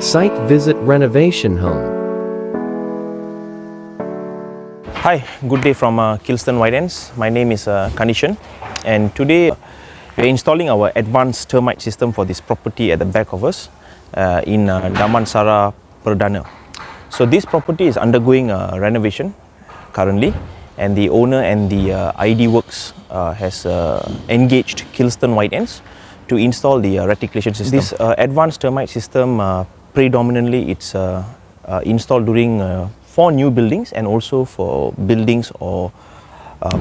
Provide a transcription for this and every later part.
Site visit Renovation Home. Hi, good day from Kilston Whiteends. My name is Kanishan, and today we're installing our Advance Termite System for this property at the back of us in Damansara, Perdana. So this property is undergoing renovation currently, and the owner and the ID Works has engaged Kilston Whiteends to install the reticulation system. This Advanced Termite System predominantly it's installed during 4 new buildings and also for buildings or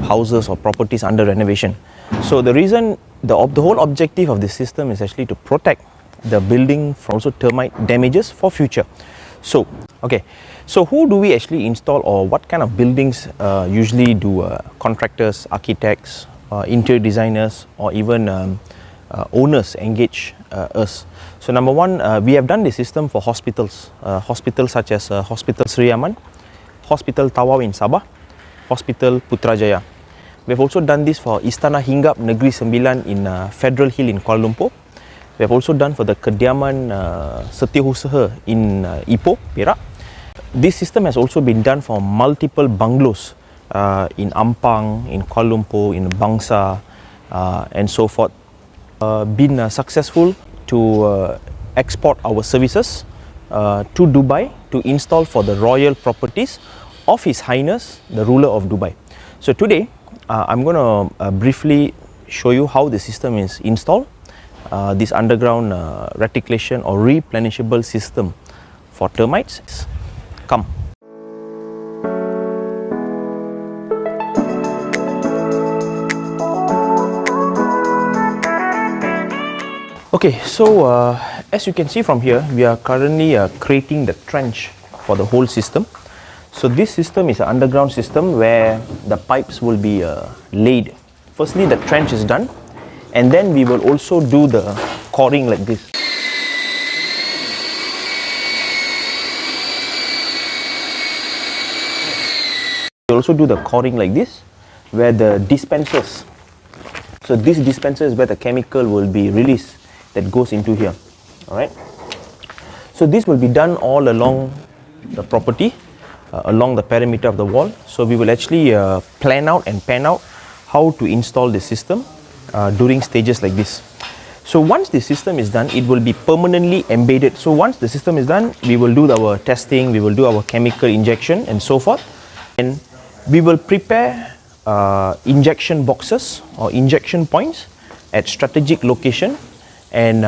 houses or properties under renovation. So the reason, the whole objective of this system is actually to protect the building from also termite damages for future. So so who do we actually install, or what kind of buildings usually do contractors, architects, interior designers, or even owners engage us? So number one, we have done the system for hospitals, hospitals such as Hospital Sri Aman, Hospital Tawau in Sabah, Hospital Putrajaya. We have also done this for Istana Hinggap Negeri Sembilan in Federal Hill in Kuala Lumpur. We have also done for the Kediaman Setiausaha in Ipoh, Perak. This system has also been done for multiple bungalows in Ampang, in Kuala Lumpur, in Bangsa, and so forth. Been successful to export our services to Dubai to install for the royal properties of His Highness the ruler of Dubai. So today I'm going to briefly show you how the system is installed, this underground reticulation or replenishable system for termites. Come. Okay, so as you can see from here, we are currently creating the trench for the whole system. So this system is an underground system where the pipes will be laid. Firstly, the trench is done, and then we will also do the coring like this. We also do the coring like this, where the dispensers. So this dispenser is where the chemical will be released that goes into here. All right. So this will be done all along the property, along the perimeter of the wall. So we will actually plan out and pan out how to install the system during stages like this. So once the system is done, it will be permanently embedded. So once the system is done, we will do our testing, we will do our chemical injection and so forth, and we will prepare injection boxes or injection points at strategic location. And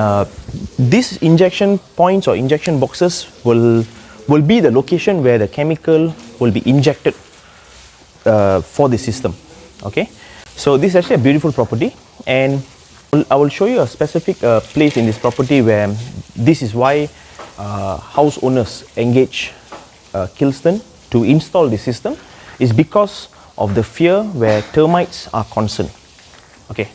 these injection points or injection boxes will be the location where the chemical will be injected for the system. Okay, so this is actually a beautiful property, and I will show you a specific place in this property where this is why house owners engage Kilston to install the system, is because of the fear where termites are concerned. Okay.